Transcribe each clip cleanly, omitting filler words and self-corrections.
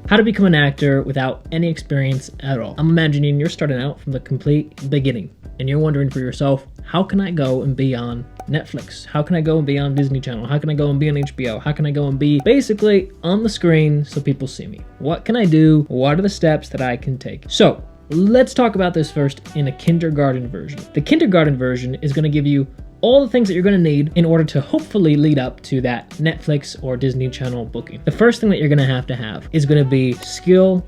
How to become an actor without any experience at all. I'm imagining you're starting out from the complete beginning and you're wondering for yourself, how can I go and be on Netflix? How can I go and be on Disney Channel? How can I go and be on HBO? How can I go and be basically on the screen so people see me? What can I do? What are the steps that I can take? So let's talk about this first in a kindergarten version. The kindergarten version is going to give you all the things that you're going to need in order to hopefully lead up to that Netflix or Disney Channel booking. The first thing that you're going to have is going to be skill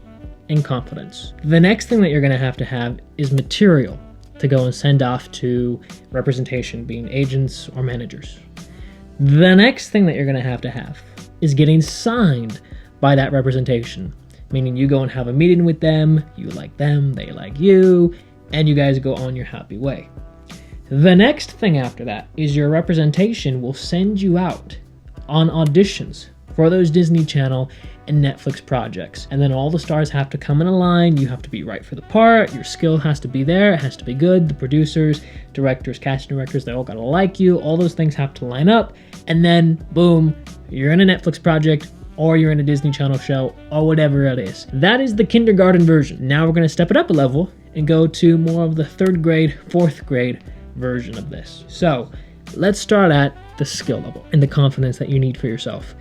and confidence. The next thing that you're going to have is material to go and send off to representation, being agents or managers. The next thing that you're going to have is getting signed by that representation, meaning you go and have a meeting with them, you like them, they like you, and you guys go on your happy way. The next thing after that is your representation will send you out on auditions for those Disney Channel and Netflix projects. And then all the stars have to come in a line. You have to be right for the part. Your skill has to be there. It has to be good. The producers, directors, casting directors, they all gotta like you. All those things have to line up. And then boom, you're in a Netflix project or you're in a Disney Channel show or whatever it is. That is the kindergarten version. Now we're gonna step it up a level and go to more of the 3rd grade, 4th grade version of this. So let's start at the skill level and the confidence that you need for yourself.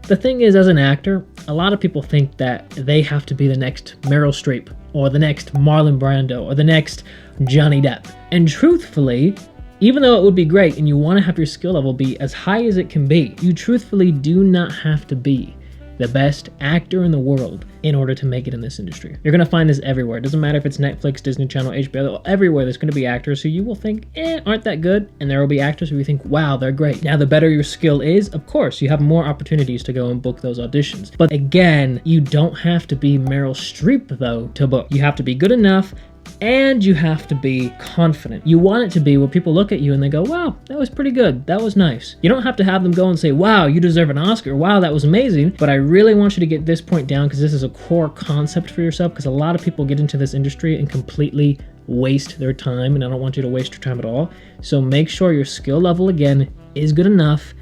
The thing is, as an actor, a lot of people think that they have to be the next Meryl Streep or the next Marlon Brando or the next Johnny Depp. And truthfully, even though it would be great and you want to have your skill level be as high as it can be, you truthfully do not have to be the best actor in the world in order to make it in this industry. You're gonna find this everywhere. It doesn't matter if it's Netflix, Disney Channel, HBO, everywhere there's gonna be actors who you will think, aren't that good, and there will be actors who you think, wow, they're great. Now, the better your skill is, of course, you have more opportunities to go and book those auditions. But again, you don't have to be Meryl Streep, though, to book. You have to be good enough, and you have to be confident. You want it to be where people look at you and they go, wow, that was pretty good. That was nice. You don't have to have them go and say, wow, you deserve an Oscar. Wow, that was amazing. But I really want you to get this point down because this is a core concept for yourself, because a lot of people get into this industry and completely waste their time, and I don't want you to waste your time at all. So make sure your skill level, again, is good enough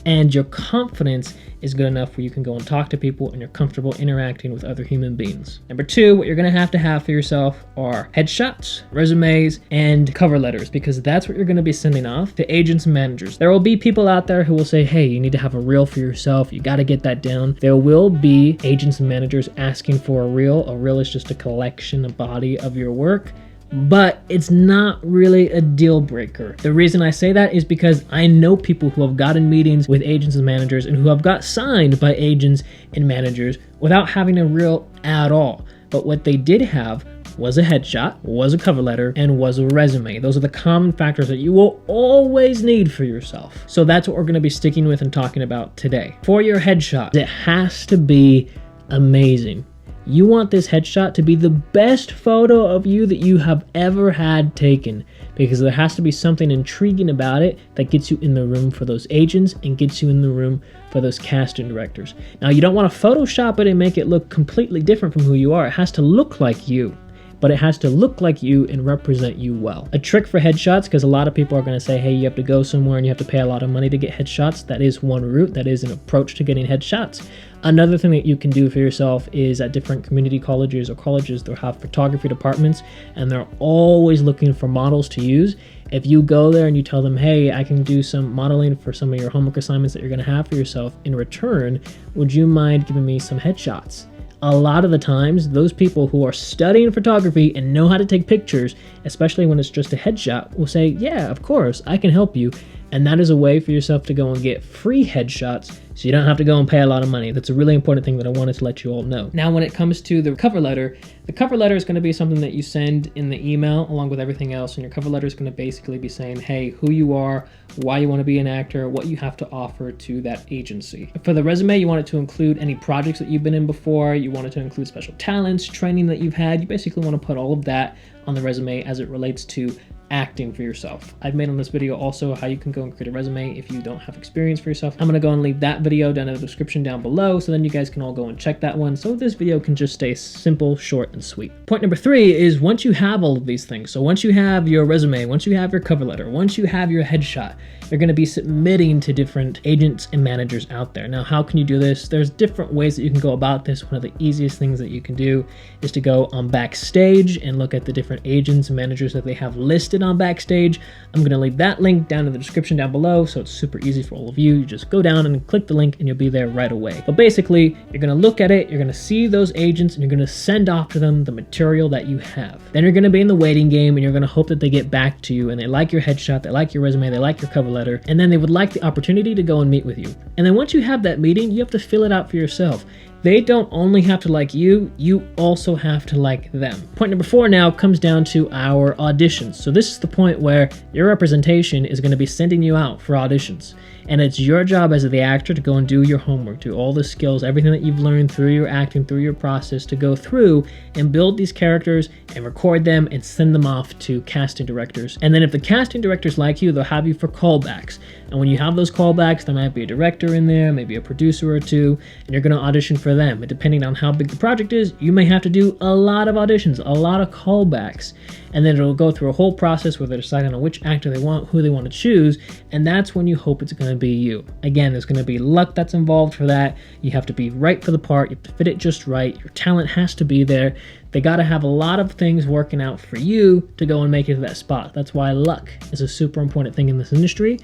and your confidence is good enough where you can go and talk to people and you're comfortable interacting with other human beings. Number 2, what you're gonna have for yourself are headshots, resumes, and cover letters, because that's what you're gonna be sending off to agents and managers. There will be people out there who will say, hey, you need to have a reel for yourself. You gotta get that down. There will be agents and managers asking for a reel. A reel is just a collection, a body of your work. But it's not really a deal breaker. The reason I say that is because I know people who have gotten meetings with agents and managers and who have got signed by agents and managers without having a reel at all. But what they did have was a headshot, was a cover letter, and was a resume. Those are the common factors that you will always need for yourself. So that's what we're gonna be sticking with and talking about today. For your headshot, it has to be amazing. You want this headshot to be the best photo of you that you have ever had taken, because there has to be something intriguing about it that gets you in the room for those agents and gets you in the room for those casting directors. Now, you don't want to Photoshop it and make it look completely different from who you are. It has to look like you, but it has to look like you and represent you well. A trick for headshots, because a lot of people are going to say, hey, you have to go somewhere and you have to pay a lot of money to get headshots. That is one route. That is an approach to getting headshots. Another thing that you can do for yourself is at different community colleges or colleges, they'll have photography departments and they're always looking for models to use. If you go there and you tell them, hey, I can do some modeling for some of your homework assignments that you're going to have for yourself, in return, would you mind giving me some headshots? A lot of the times, those people who are studying photography and know how to take pictures, especially when it's just a headshot, will say, yeah, of course, I can help you. And that is a way for yourself to go and get free headshots so you don't have to go and pay a lot of money. That's a really important thing that I wanted to let you all know. Now, when it comes to the cover letter is going to be something that you send in the email along with everything else. And your cover letter is going to basically be saying, hey, who you are, why you want to be an actor, what you have to offer to that agency. For the resume, you want it to include any projects that you've been in before. You want it to include special talents, training that you've had. You basically want to put all of that on the resume as it relates to acting for yourself. I've made on this video also how you can go and create a resume if you don't have experience for yourself. I'm gonna go and leave that video down in the description down below, so then you guys can all go and check that one. So this video can just stay simple, short, and sweet. Point number 3 is once you have all of these things, so once you have your resume, once you have your cover letter, once you have your headshot, you're gonna be submitting to different agents and managers out there. Now, how can you do this? There's different ways that you can go about this. One of the easiest things that you can do is to go on Backstage and look at the different agents and managers that they have listed on Backstage. I'm gonna leave that link down in the description down below, so it's super easy for all of you. You just go down and click the link and you'll be there right away. But basically, you're gonna look at it, you're gonna see those agents, and you're gonna send off to them the material that you have. Then you're gonna be in the waiting game, and you're gonna hope that they get back to you and they like your headshot, they like your resume, they like your cover letter, and then they would like the opportunity to go and meet with you. And then once you have that meeting, you have to fill it out for yourself. They don't only have to like you, you also have to like them. Point number 4 now comes down to our auditions. So this is the point where your representation is going to be sending you out for auditions. And it's your job as the actor to go and do your homework, do all the skills, everything that you've learned through your acting, through your process, to go through and build these characters and record them and send them off to casting directors. And then if the casting directors like you, they'll have you for callbacks. And when you have those callbacks, there might be a director in there, maybe a producer or two, and you're going to audition for them. And depending on how big the project is, you may have to do a lot of auditions, a lot of callbacks. And then it'll go through a whole process where they're deciding on which actor they want, who they want to choose, and that's when you hope it's going to be you. Again, there's going to be luck that's involved for that. You have to be right for the part, you have to fit it just right, your talent has to be there. They got to have a lot of things working out for you to go and make it to that spot. That's why luck is a super important thing in this industry.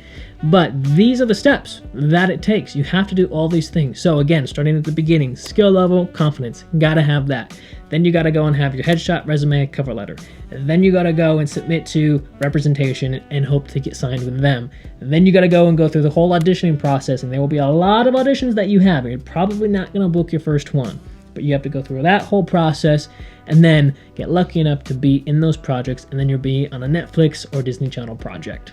But these are the steps that it takes. You have to do all these things. So again, starting at the beginning, skill level, confidence, got to have that. Then you got to go and have your headshot, resume, cover letter. Then you got to go and submit to representation and hope to get signed with them. Then you got to go and go through the whole auditioning process, and there will be a lot of auditions that you have. You're probably not going to book your first one, but you have to go through that whole process and then get lucky enough to be in those projects, and then you'll be on a Netflix or Disney Channel project.